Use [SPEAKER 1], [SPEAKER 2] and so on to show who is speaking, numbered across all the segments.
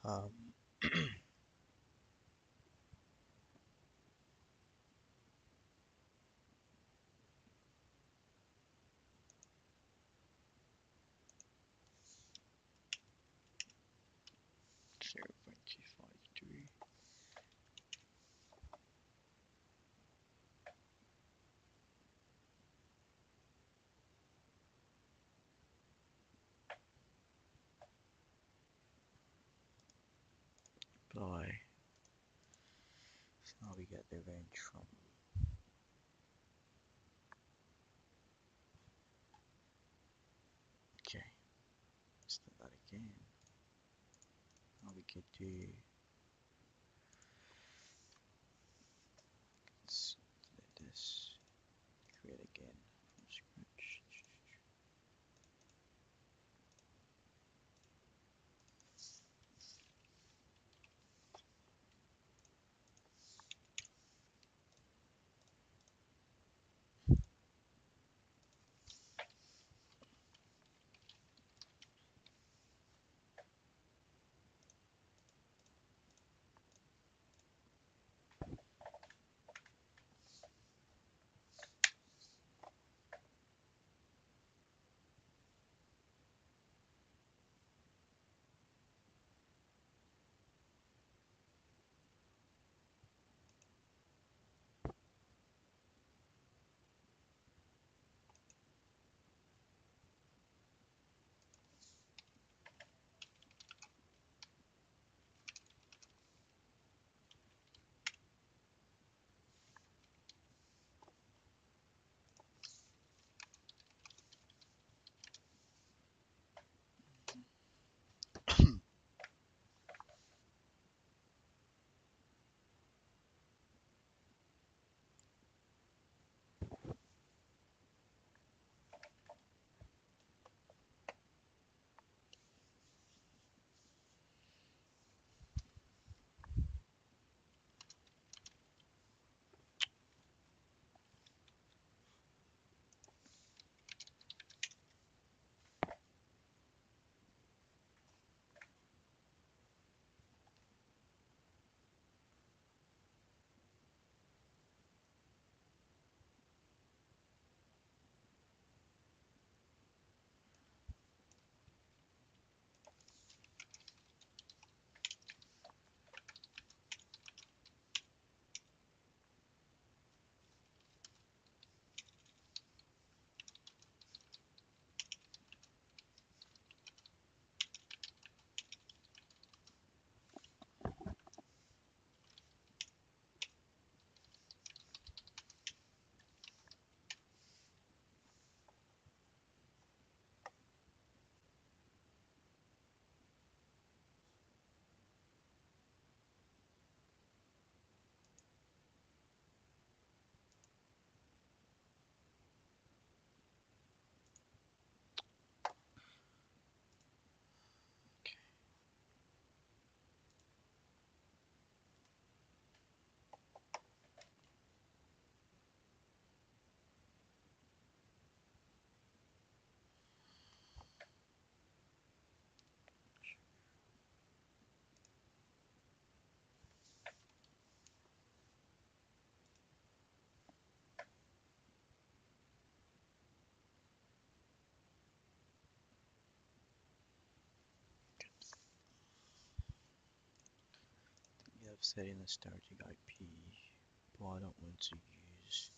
[SPEAKER 1] Um, 0.253 by, so now we get the range from, okay, let's do that again. Now we could do, let's do this, create again from scratch. We have set in the starting IP, but I don't want to use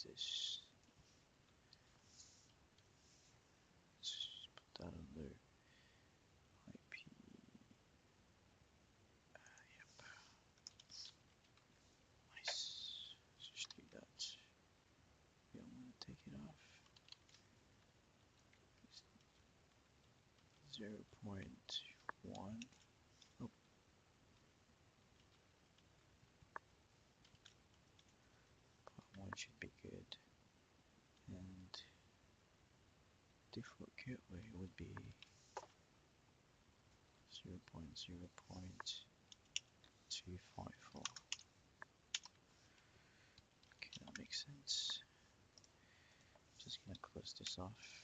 [SPEAKER 1] this. Let's put that on the IP. Yep, nice. Let's just do that. We don't want to take it off. 0.1. Oh, 0.1 should be good. And default gateway would be 0.0.254. Okay, that makes sense. Just gonna close this off.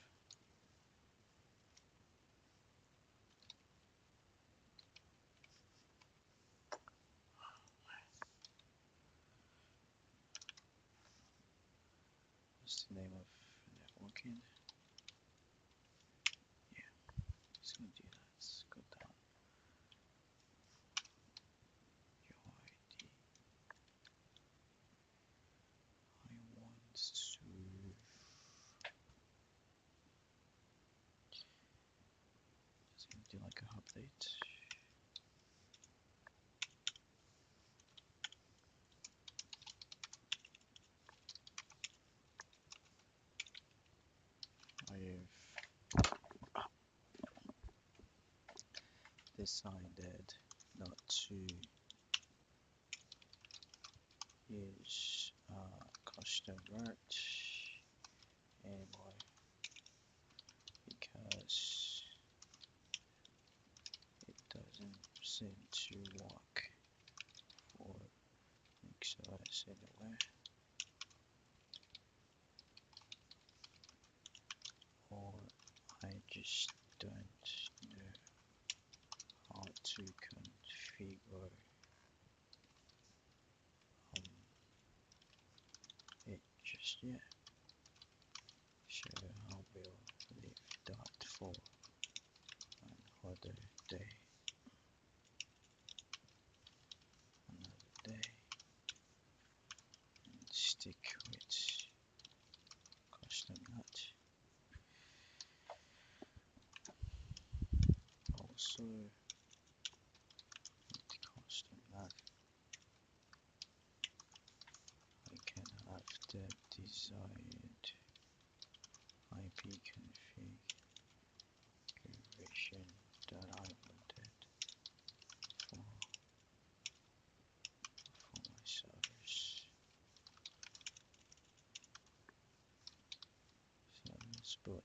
[SPEAKER 1] name of networking. Yeah, let's go do that. Let's go down your ID. I want to just do like a update. I've decided not to use custom merch anymore because it doesn't seem to work for Mixos anywhere, or I just don't know how to configure it just yet. So I will leave that for another day. And stick with custom nut. Also, with custom nut, I can have the desired IP configuration that I wanted for my servers. So let's put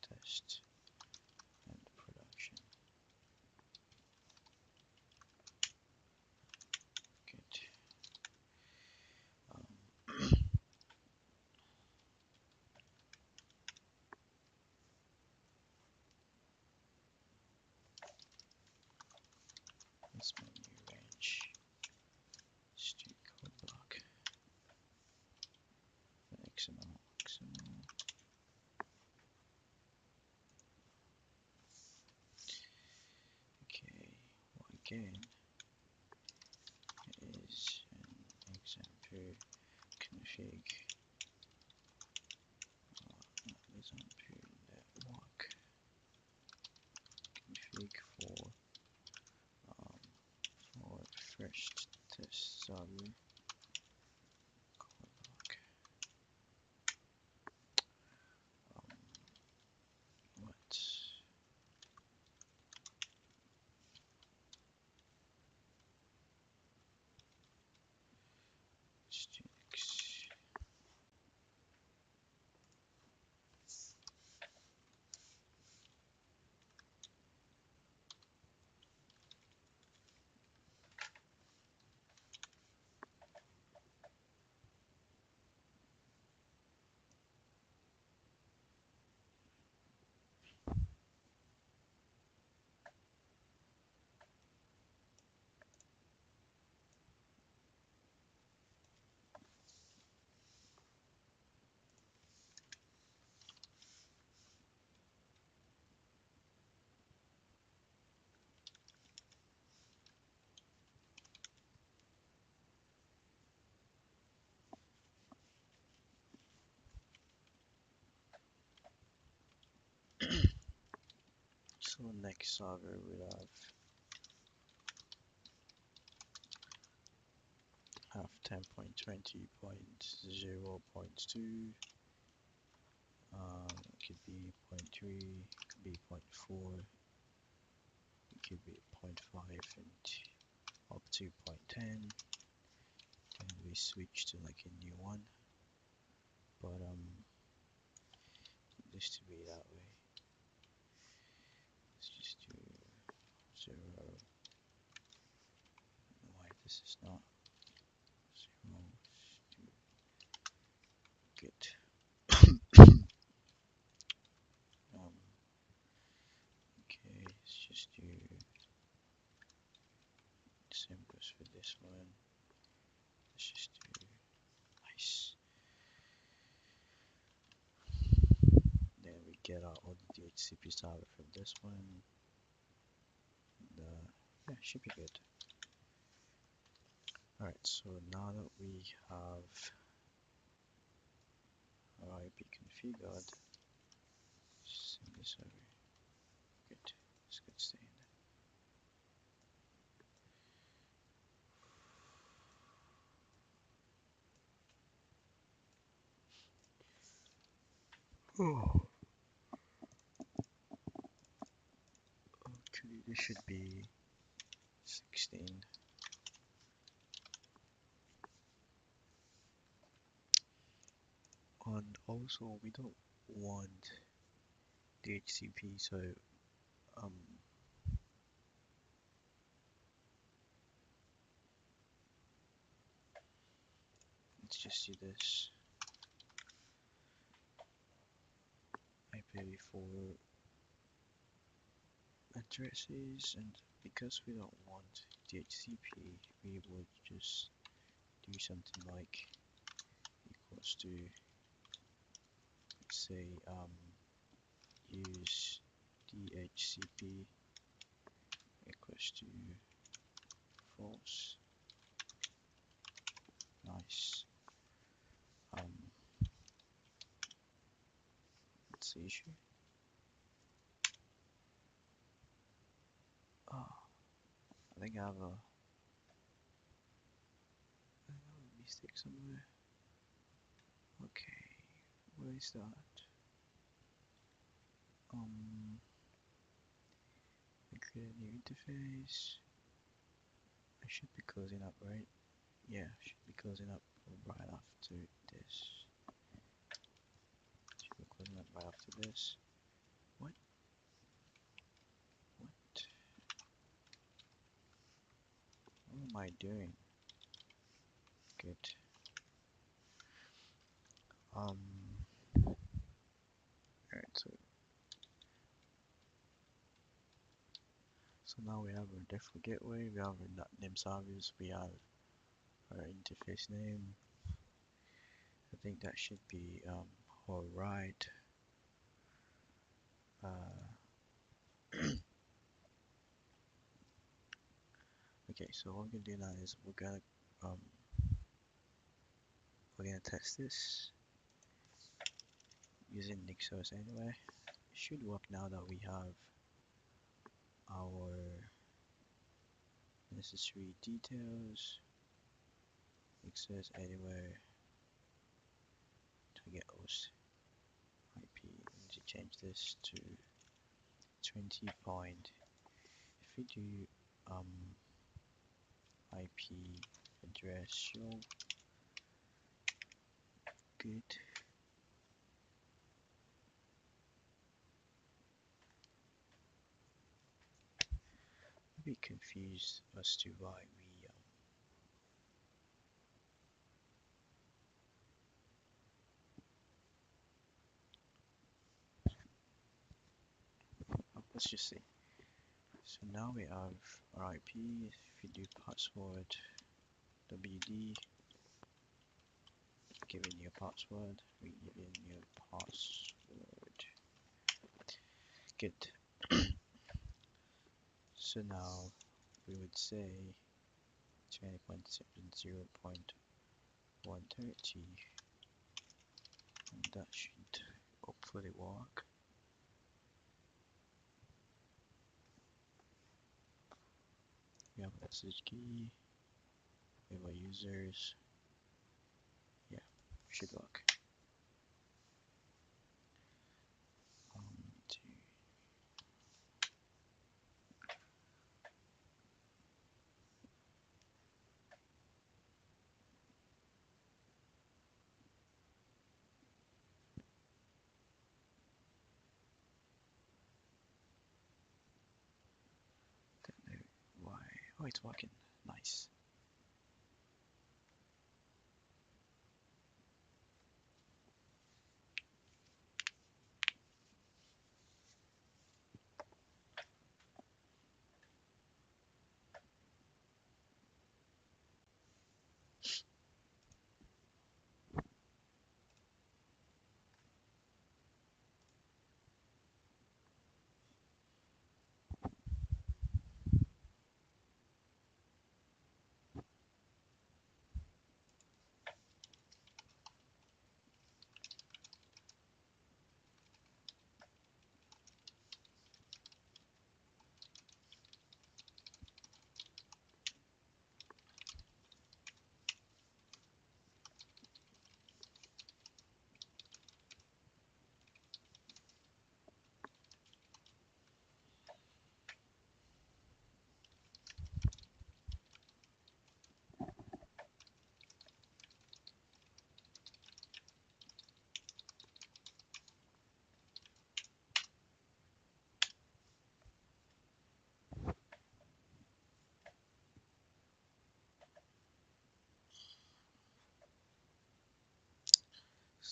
[SPEAKER 1] test and production. Good. Let's menu range. Stick code block. XML. Okay, well again is an example config example network config for first test server callback. What sticks so next server will have 10.20.0.2. It could be 0.3, it could be 0.4, it could be 0.5 and up to 0.10. Then we switch to like a new one, but this to be that way. Let's just do 0. Why this is not 0? Let's do good. Okay, let's just do the same goes for this one. Let's just do nice. all the DHCP server from this one. And, yeah, should be good. Alright, so now that we have our IP configured, send this over. Good, it's good staying there. Oh, okay, this should be 16. And also, we don't want DHCP, so um, let's just do this IPv4 addresses, and because we don't want DHCP, we would just do something like equals to, say, use DHCP equals to false. Nice. What's the issue? Oh, I think I have a mistake somewhere. Okay, where is that? I create a new interface. I should be closing up, right? Yeah, should be closing up right after this. Should be closing up right after this. What? What? What am I doing? Good. Alright, so now we have our default gateway, we have our name service, we have our interface name. I think that should be alright. Okay, so what we're gonna do now is we're gonna test this using Nixos anyway. It should work now that we have our necessary details. Access anywhere target host IP. We need to change this to 20 point. If we do IP address show, good. A bit confused as to why we let's just see. So now we have our IP. If we do password WD, give in your password, we give in your password. Good. So now we would say 20.70.130, and that should hopefully work. We have a message key, we have our users. Yeah, should work. Don't know why. Oh, it's working. Nice.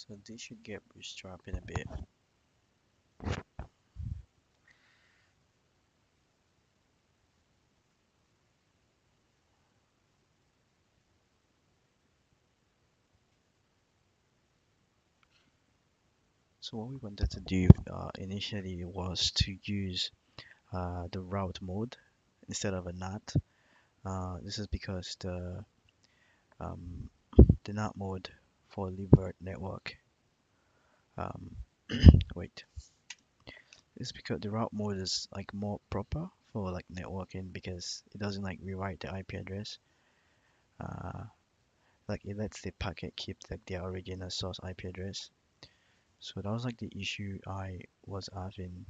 [SPEAKER 1] So this should get bootstrapped in a bit. So what we wanted to do initially was to use the route mode instead of a NAT. This is because um, the NAT mode for Libert network, um, wait, it's because the route mode is like more proper for like networking because it doesn't like rewrite the IP address. Uh, like it lets the packet keep like their original source IP address. So that was like the issue I was having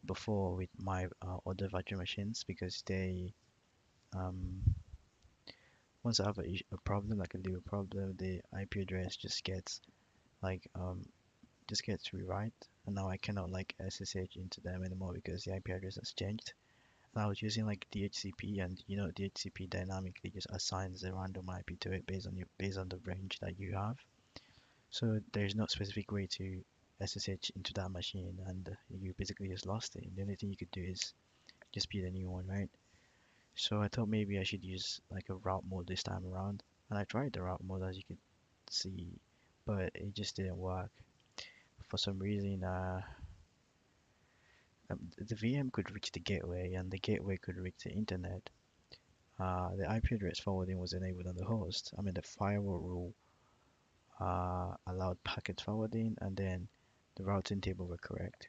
[SPEAKER 1] before with my other virtual machines because they um, once I have a problem like a little problem, the IP address like um, just gets rewrite, and now I cannot like SSH into them anymore because the IP address has changed. And I was using like DHCP, and you know DHCP dynamically just assigns a random IP to it based on the range that you have. So there's no specific way to SSH into that machine, and you basically just lost it. And the only thing you could do is just build a new one, right? So I thought maybe I should use like a route mode this time around, and I tried the route mode as you could see, but it just didn't work for some reason. The VM could reach the gateway, and the gateway could reach the internet. The IP address forwarding was enabled on the host. I mean, the firewall rule allowed packet forwarding, and then the routing table were correct.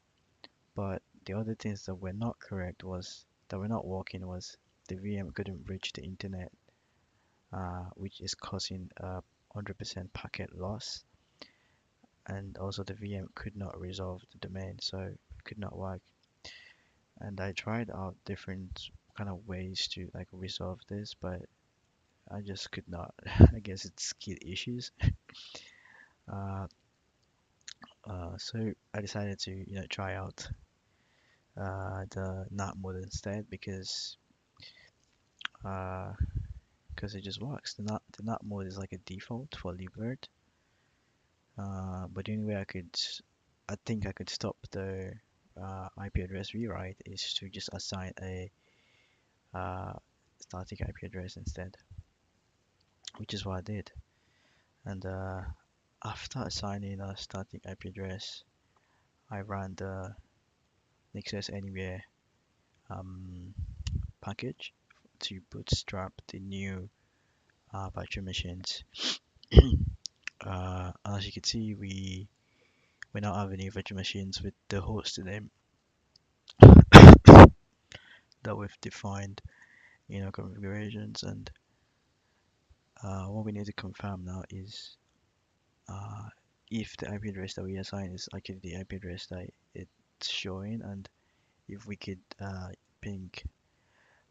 [SPEAKER 1] But the other things that were not correct was that were not working was the VM couldn't reach the internet, which is causing 100% packet loss, and also the VM could not resolve the domain, so it could not work. And I tried out different kind of ways to like resolve this, but I just could not. I guess it's skill issues. Uh, so I decided to try out the NAT mode instead uh, because it just works. The NAT mode is like a default for libvirt. But the only way I think I could stop the IP address rewrite is to just assign a uh, static IP address instead, which is what I did. And after assigning a static IP address, I ran the Nexus Anywhere um, package to bootstrap the new virtual machines. As you can see, we now have new virtual machines with the host name that we've defined in our configurations. And what we need to confirm now is uh, if the IP address that we assign is actually the IP address that it's showing, and if we could ping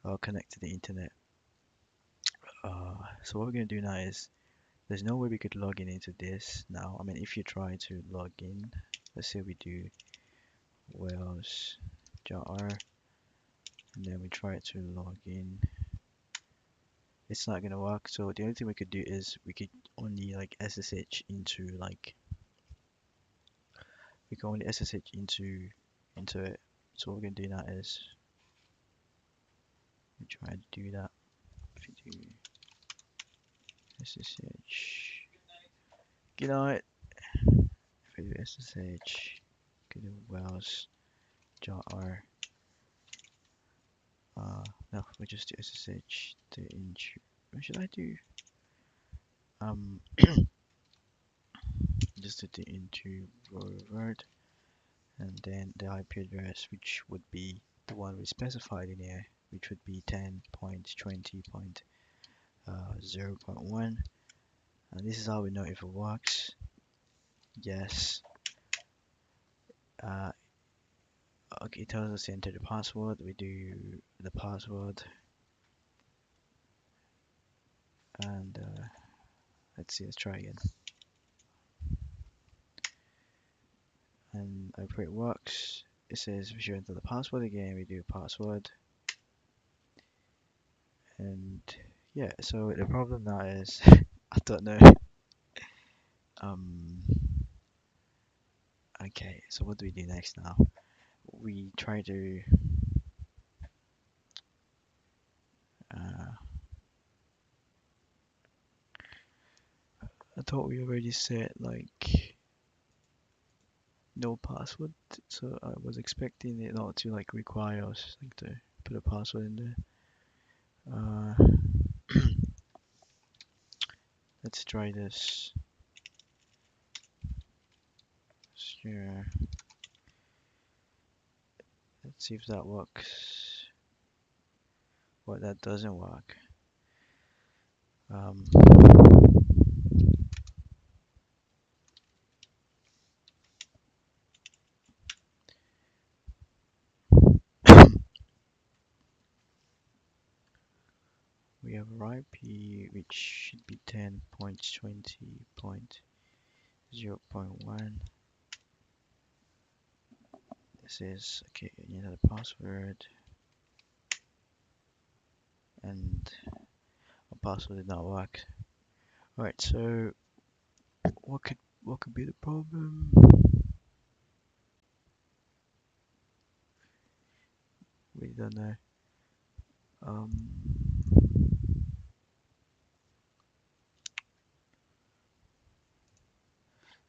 [SPEAKER 1] or connect to the internet. So what we're going to do now is there's no way we could log in into this now. I mean, if you try to log in, let's say we do Wells jar and then we try to log in, it's not gonna work. So the only thing we could do is we could only like SSH into like we can only SSH into it. So what we're gonna do now is we try to do that. If you do SSH, you know it. If we do SSH, go to Wells jar. No, we just do SSH to into. What should I do? Um, just to do into revert, and then the IP address, which would be the one we specified in here, which would be 10.20.0.1. And this is how we know if it works. Yes. Uh, okay, it tells us to enter the password. We do the password, and let's see. Let's try again. And I pray it works. It says we should enter the password again. We do password, and yeah. So the problem now is I don't know Um, okay, so what do we do next now? We try to uh, I thought we already said like no password, so I was expecting it not to like require us like to put a password in there. Let's try this. Sure. Let's see if that works. What that doesn't work. Um, we have our IP, which should be 10.20.0.1. This is okay. You know the password, and our password did not work. All right, so what could be the problem? We don't know. Um,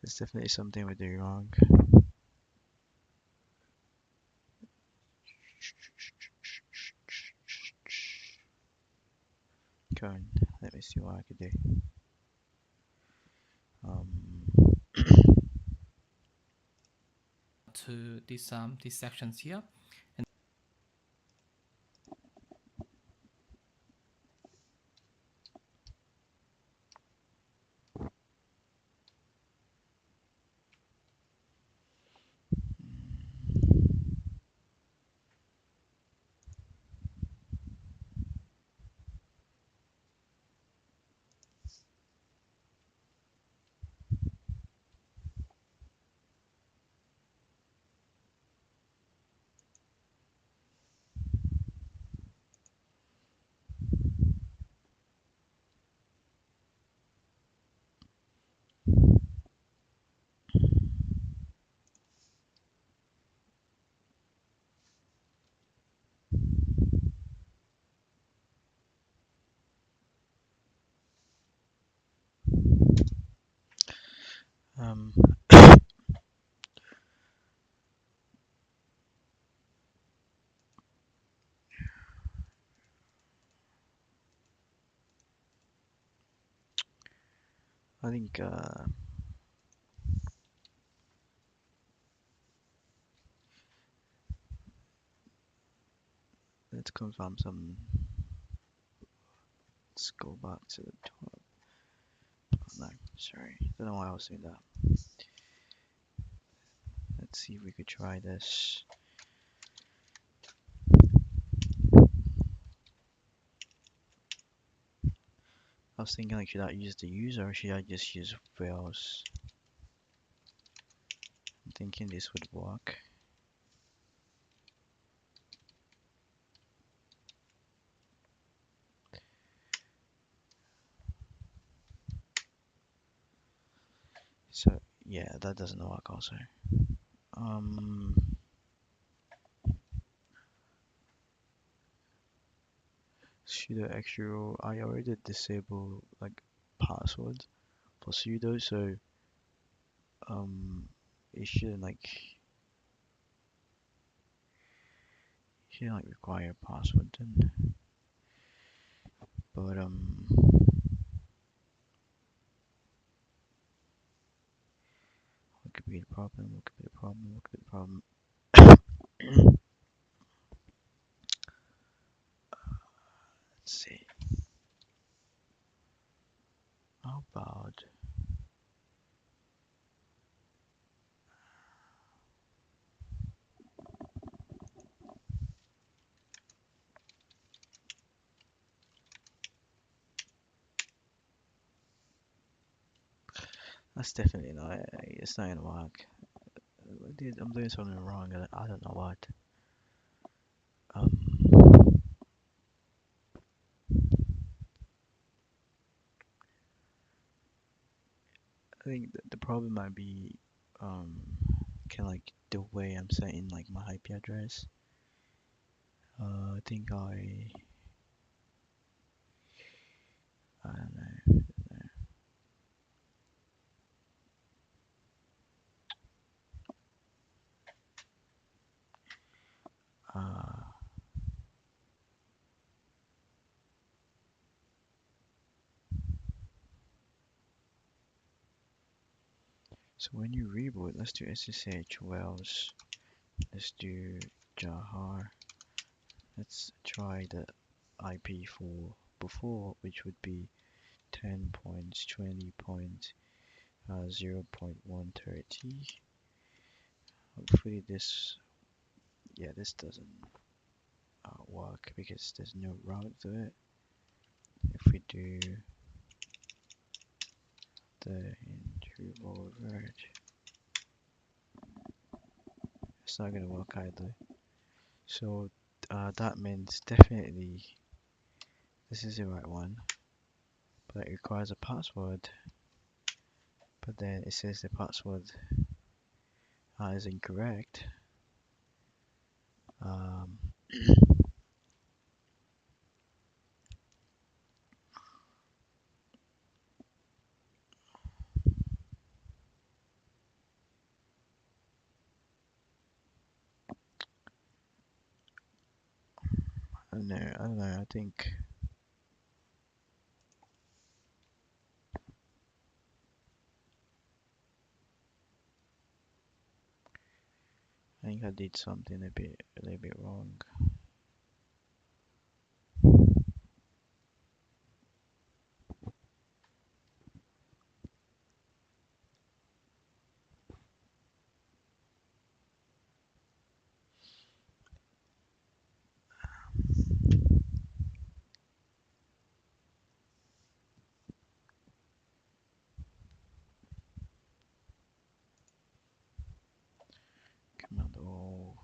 [SPEAKER 1] there's definitely something we're doing wrong. Go on, let me see what I could do. Um,
[SPEAKER 2] to these sections here. And
[SPEAKER 1] um, I think let's confirm some. Let's go back to the top. Oh, no, sorry, don't know why I was doing that. Let's see if we could try this. I was thinking like, should I use the user or should I just use Rails? I'm thinking this would work. So yeah, that doesn't work also. Um, sudo extra. I already disabled like password for sudo, so um, it shouldn't like require a password then. But what could be the problem? What could be the problem? What could be the problem? Let's see. How about that's definitely not. It's not gonna work. Dude, I'm doing something wrong. I don't know what. Um, I think the problem might be um kind of like the way I'm setting like my IP address. I think I don't know. Uh, so when you reboot, let's do SSH Wells. Let's do Jahar. Let's try the IP for before, which would be 10.20.0.130. Hopefully this, yeah, this doesn't work because there's no route to it. If we do the introvert, it's not gonna work either. So that means definitely this is the right one, but it requires a password. But then it says the password is incorrect. Um, I don't know. I don't know. I think I did something a little bit wrong. Command O.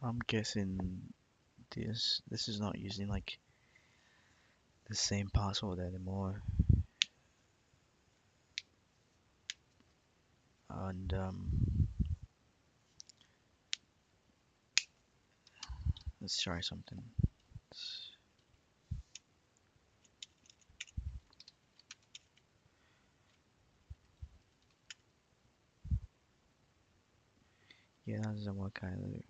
[SPEAKER 1] I'm guessing this is not using like the same password anymore. And let's try something. Yeah, that doesn't work either.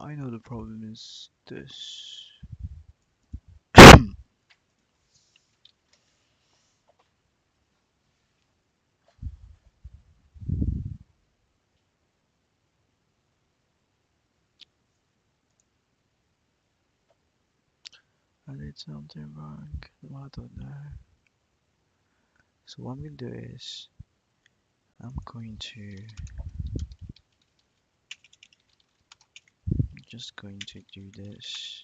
[SPEAKER 1] I know the problem is this. I did something wrong. I don't know. So what I'm gonna do is I'm going to just going to do this.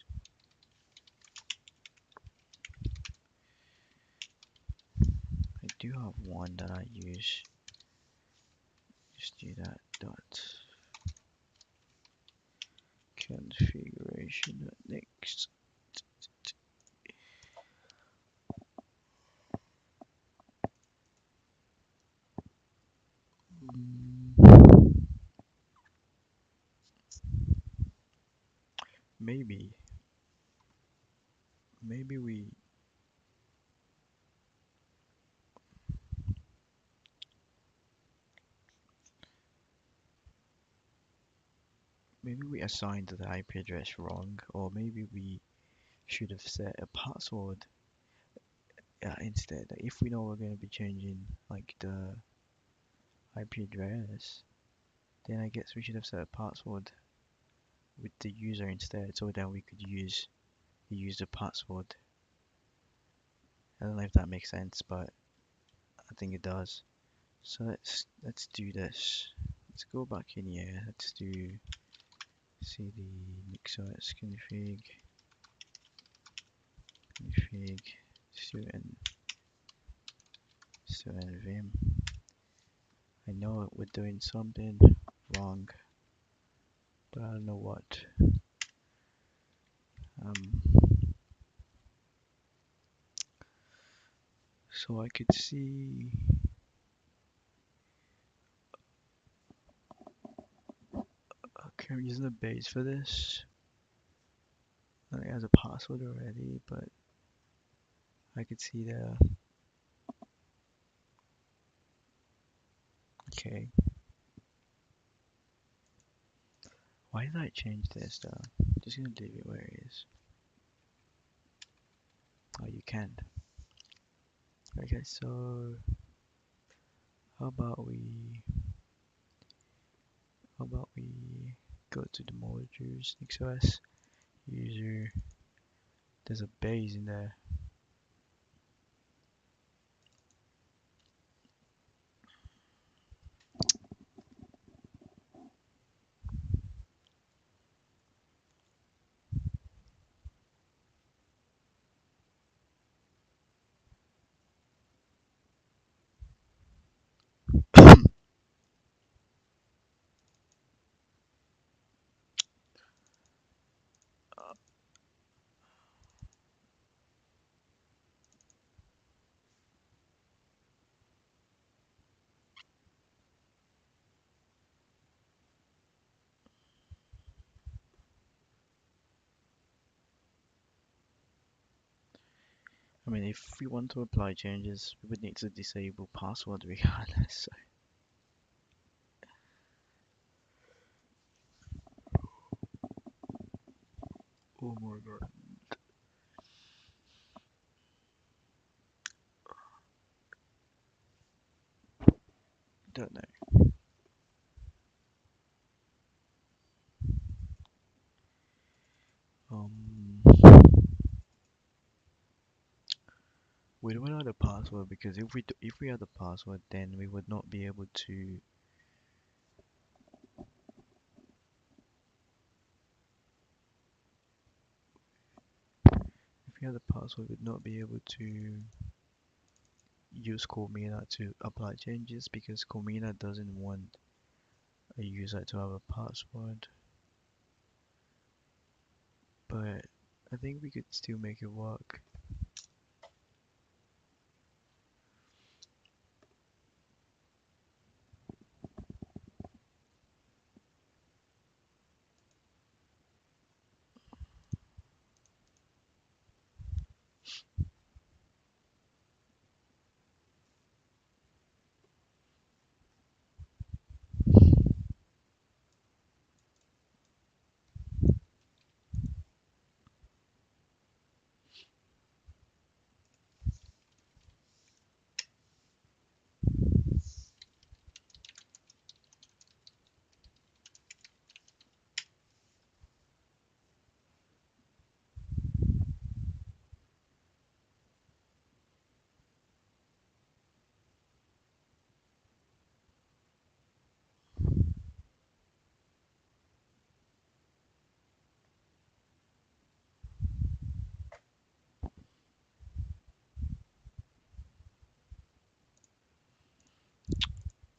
[SPEAKER 1] I do have one that I use. Just do that dot configuration next. Mm, maybe maybe we assigned the IP address wrong, or maybe we should have set a password instead. If we know we're going to be changing like the IP address, then I guess we should have set a password with the user instead so that we could use the user password. I don't know if that makes sense, but I think it does. So let's do this. Let's go back in here. Let's do cd mixos config student vim. I know we're doing something wrong, but I don't know what. So I could see. Okay, I'm using the base for this. And it has a password already, but I could see there. Okay. Why did I change this though? Just gonna leave it where it is. Oh, you can't. Okay, so how about we how about we go to the modules NixOS user. There's a base in there. I mean, if we want to apply changes, we would need to disable password regardless. Oh my god. Don't know. Um, we don't know the password because if we had the password, then we would not be able to. If we had the password, we'd not be able to use Comina to apply changes because Comina doesn't want a user to have a password. But I think we could still make it work.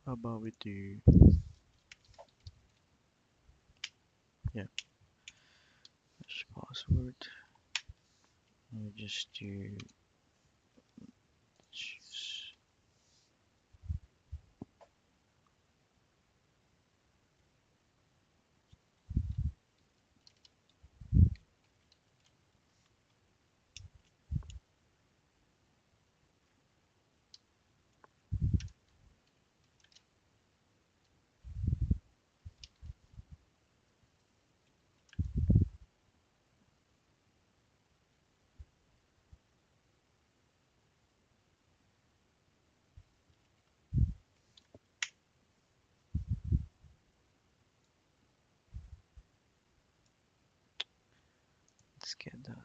[SPEAKER 1] How about we do, yeah, hash password. We just do choose. Let's get that.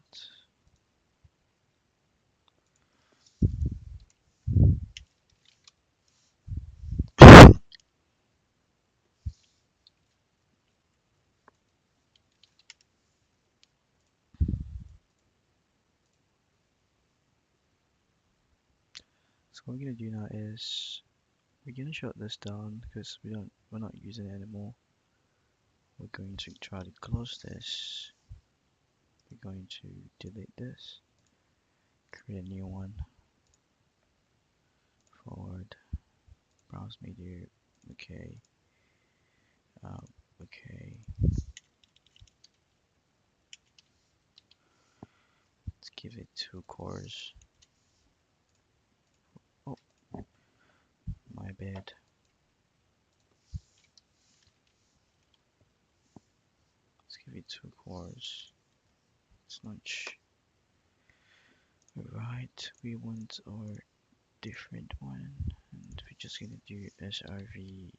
[SPEAKER 1] So what we're gonna do now is we're gonna shut this down because we're not using it anymore. We're going to try to close this. We're going to delete this, create a new one, forward, browse media, okay, okay. Let's give it 2 cores. Oh, my bad. Let's give it 2 cores. It's not right. We want our different one, and we're just gonna do srv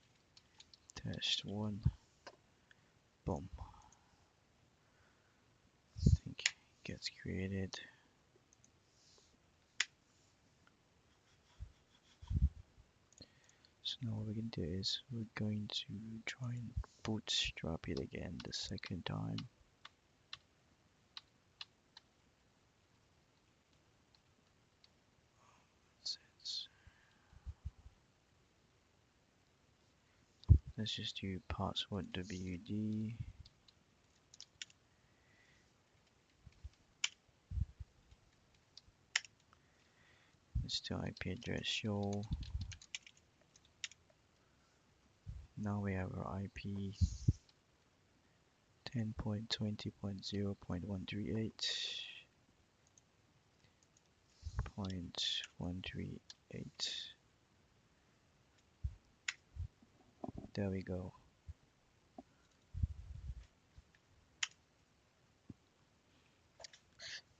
[SPEAKER 1] test one. Boom. I think it gets created. So now what we're gonna do is we're going to try and bootstrap it again the second time. Let's just do password wd. Let's do IP address show. Now we have our IP 10.20.0.138.138. There we go.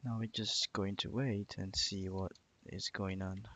[SPEAKER 1] Now we're just going to wait and see what is going on.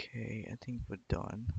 [SPEAKER 1] Okay, I think we're done.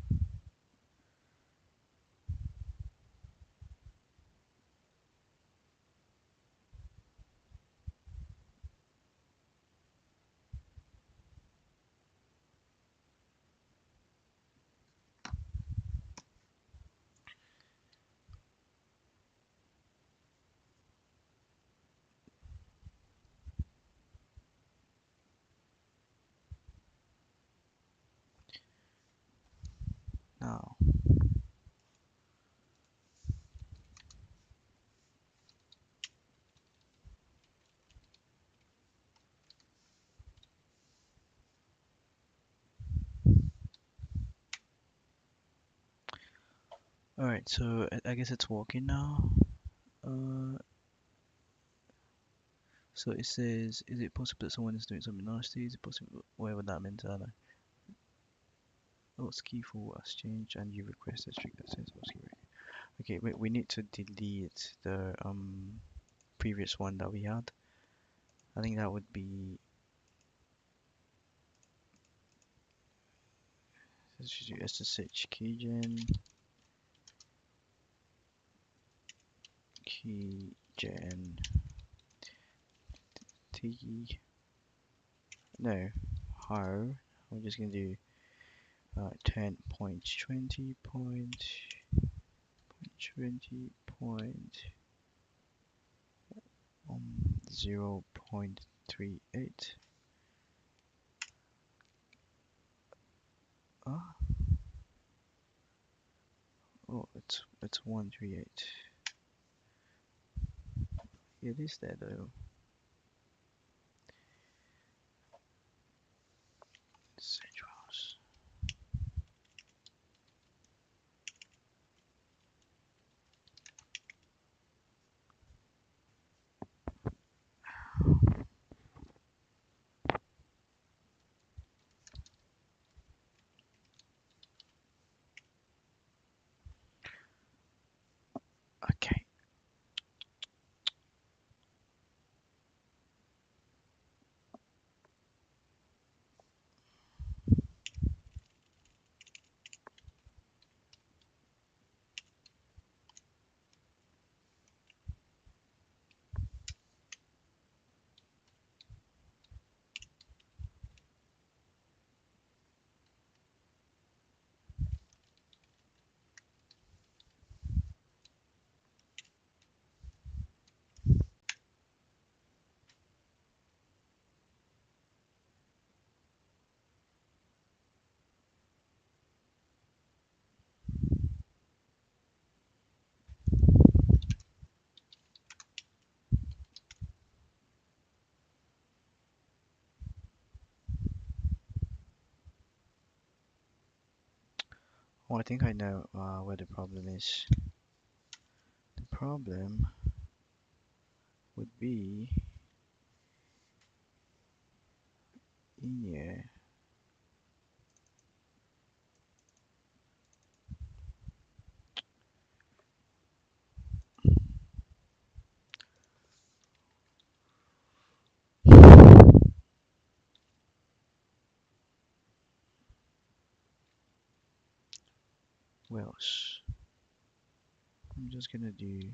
[SPEAKER 1] Alright, so I guess it's working now. Uh, so it says, is it possible that someone is doing something nasty? Is it possible, whatever that meant, I don't know. Oh, key for has changed and you requested strict that says key. Okay, we need to delete the previous one that we had. I think that would be SSH keygen t no how I'm just gonna do 0.38. Ah, oh, it's 138. It is there though. Centrals. Okay. Oh, I think I know where the problem is. The problem would be in here. What else? I'm just gonna do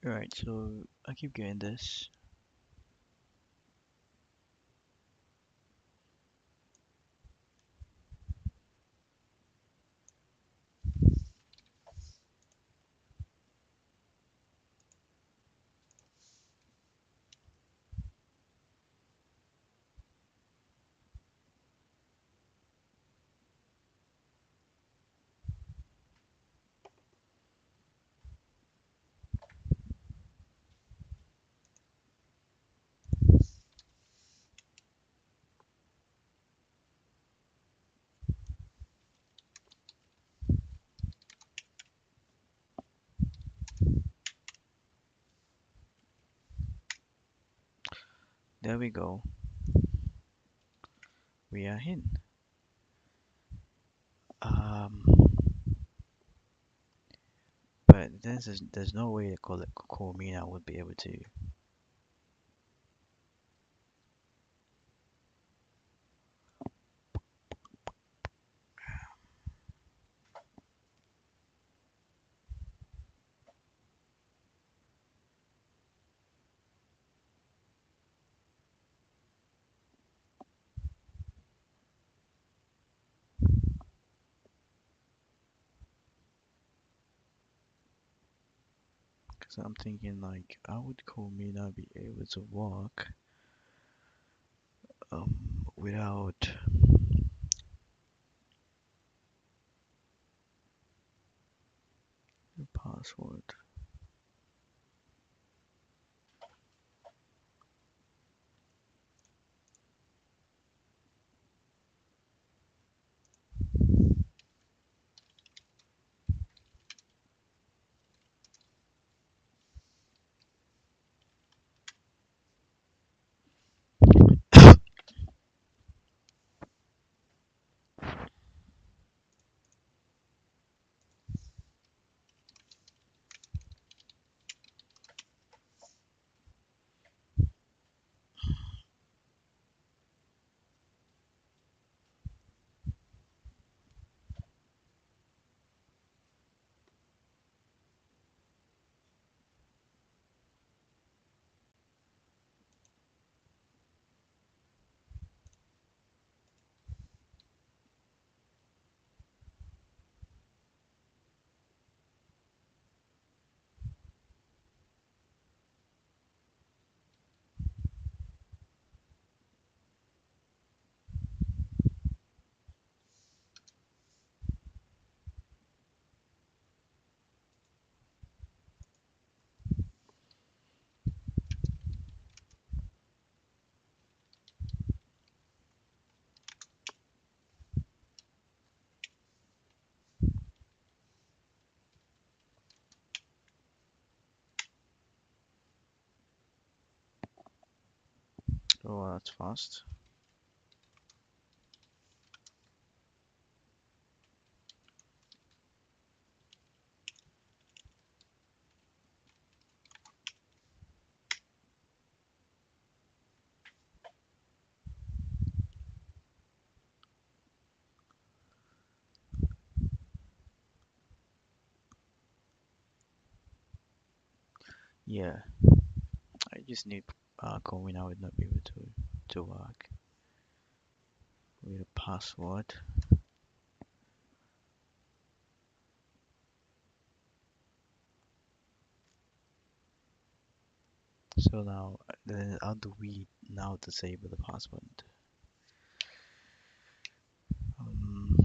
[SPEAKER 1] Alright, so I keep getting this. There we go. We are in. Um, but there's no way to call it Coromina would be able to. Because I'm thinking like, how would Coromina be able to walk without the password? Oh, that's fast. Yeah, I just need Coromina would not be able to work with a password. So now, then how do we now disable the password? Um,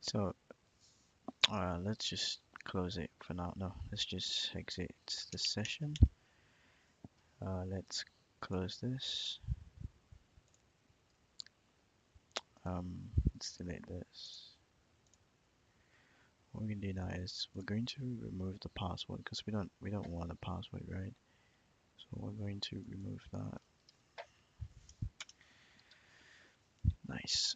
[SPEAKER 1] So let's just close it for now. No, let's just exit the session. Let's close this. Let's delete this. What we can do now is we're going to remove the password because we don't want a password, right? So we're going to remove that. Nice.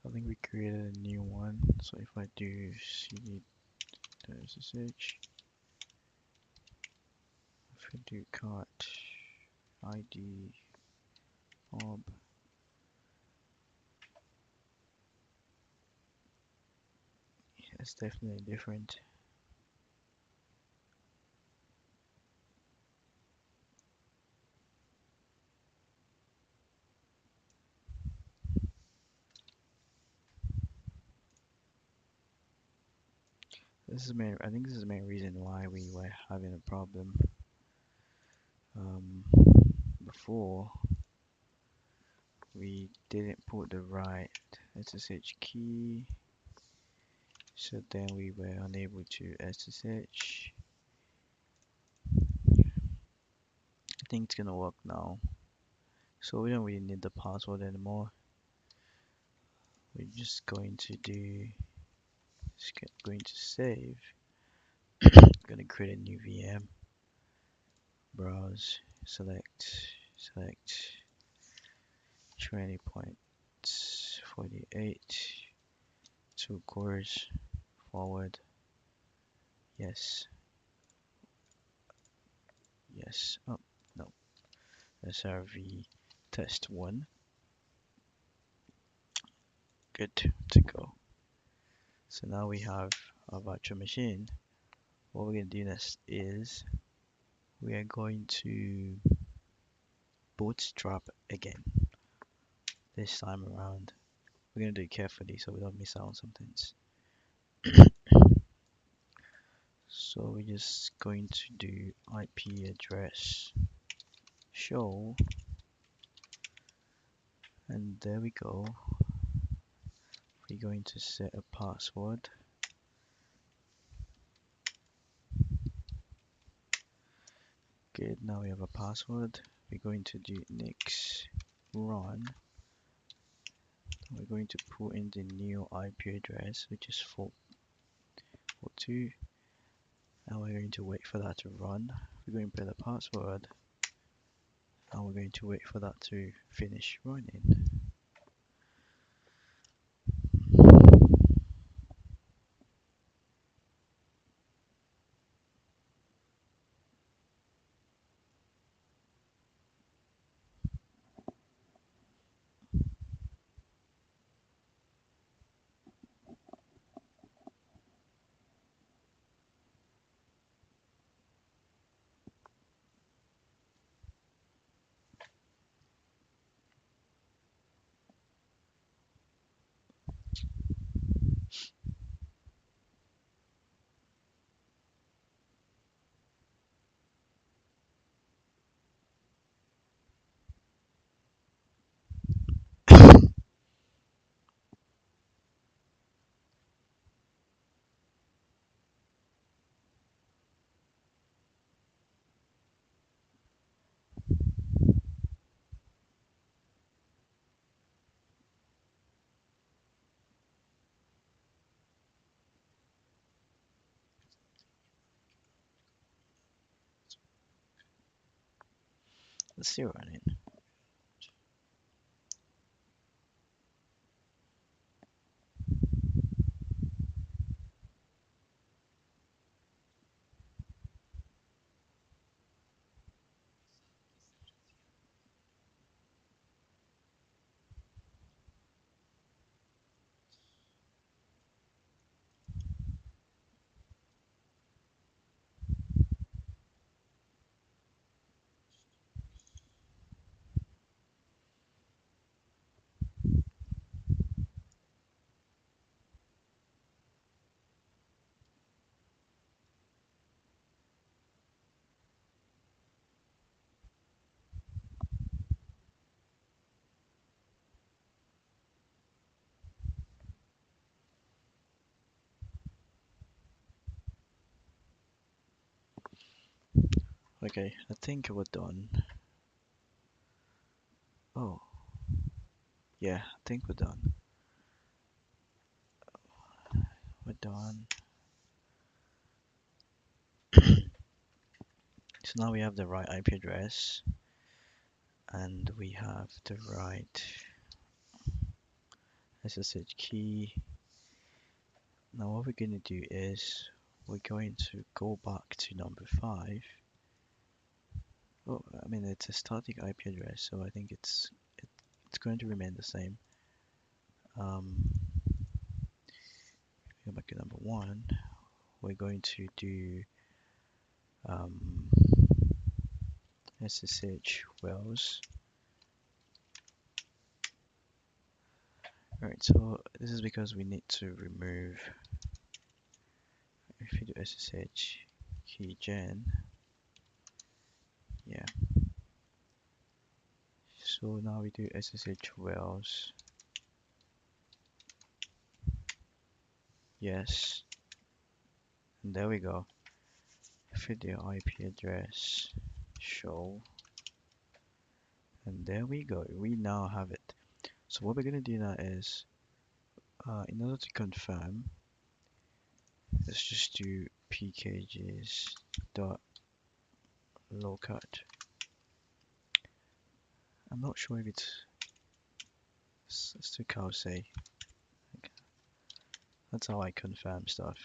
[SPEAKER 1] I think we created a new one. So if I do cd.ssh, if I do cart id ob, it's definitely different. I think this is the main reason why we were having a problem um, before. We didn't put the right SSH key, so then we were unable to SSH. I think it's gonna work now. So we don't really need the password anymore. We're just going to save. Gonna create a new VM. Browse, select 20.48, 2 cores, forward, yes, yes, oh, no, SRV test 1, good to go. So now we have our virtual machine. What we're going to do next is we are going to bootstrap again. This time around, we're going to do it carefully so we don't miss out on some things. So we're just going to do IP address show, and there we go. We're going to set a password. Good, now we have a password. We're going to do next run. We're going to put in the new IP address, which is 442, and we're going to wait for that to run. We're going to put the password, and we're going to wait for that to finish running. Let's see running. Okay, I think we're done. Oh, yeah, I think we're done. We're done. So now we have the right IP address and we have the right SSH key. Now what we're going to do is we're going to go back to number 5. Oh, I mean it's a static IP address, so I think it's going to remain the same. Um, go back to number 1. We're going to do um, SSH Wells. Alright, so this is because we need to remove, if you do SSH keygen, yeah. So now we do SSH Wells, yes, and there we go. Video IP address, show, and there we go. We now have it. So what we're gonna do now is, in order to confirm, let's just do pkgs dot locate. I'm not sure if it's to say. That's how I confirm stuff.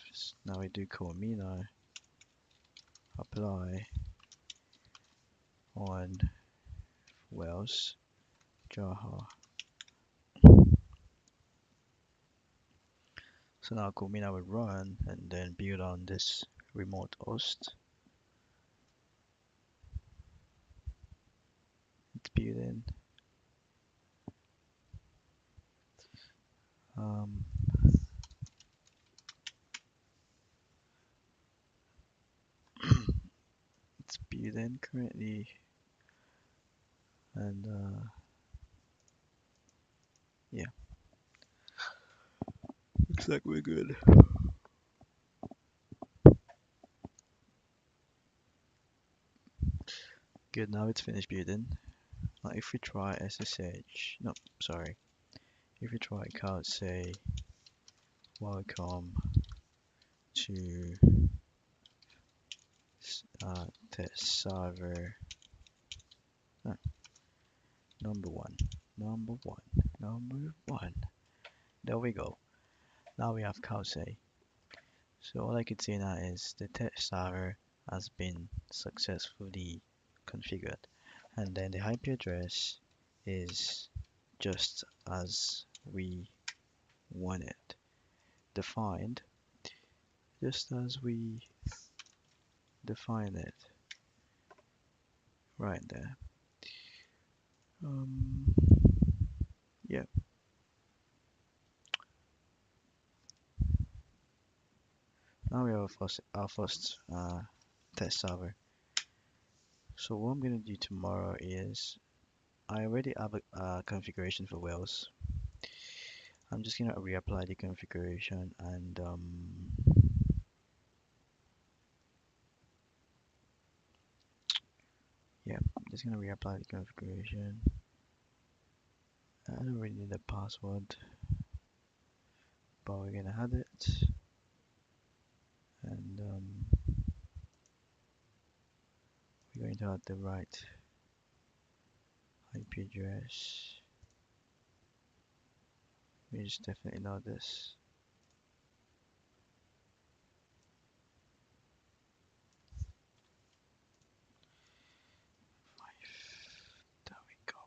[SPEAKER 1] Now we do Cormino apply on Wells Jaha. So now Cormino will run and then build on this remote host. It's building. Um, it's building currently, and yeah, looks like we're good. Good, now it's finished building. Now if we try SSH, no, sorry. If we try card say welcome to test server no, number one, number one, number one. There we go. Now we have Kause. So all I could say now is the test server has been successfully configured, and then the IP address is just as we want it, defined just as we define it right there. Um, yeah. Now we have our first test server. So what I'm gonna do tomorrow is I already have a configuration for Wales. I'm just gonna reapply the configuration and yeah, I'm just gonna reapply the configuration. I don't really need a password, but we're gonna add it, and we're going to add the right IP address. We just definitely know this. There we go.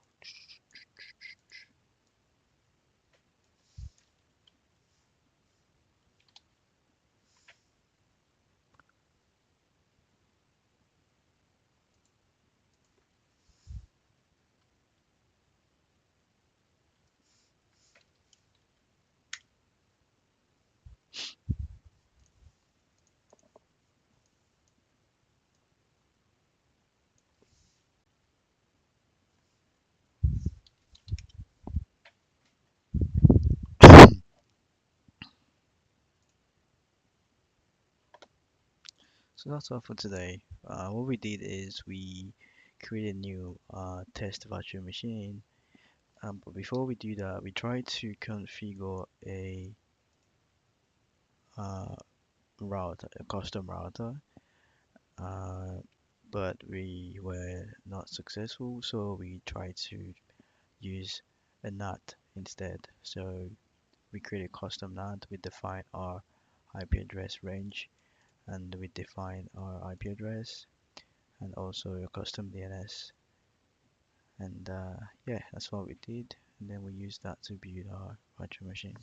[SPEAKER 1] So that's all for today. what we did is we created a new test virtual machine. But before we do that, we try to configure uh, router, a custom router, uh, but we were not successful, so we tried to use a NAT instead. So we create a custom NAT, we define our IP address range, and we define our IP address, and also a custom DNS. And yeah, that's what we did. And then we used that to build our virtual machine.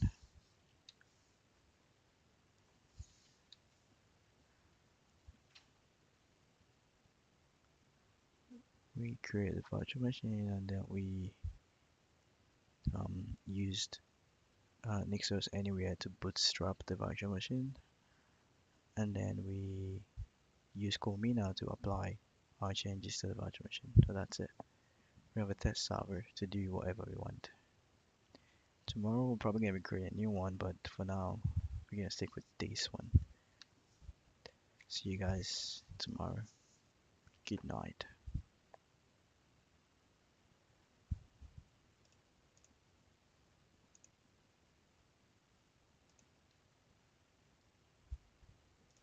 [SPEAKER 1] We created a virtual machine, and then we used Nixos Anywhere to bootstrap the virtual machine, and then we use Cormina to apply our changes to the virtual machine. So that's it. We have a test server to do whatever we want. Tomorrow we're probably gonna create a new one, but for now we're gonna stick with this one. See you guys tomorrow. Good night.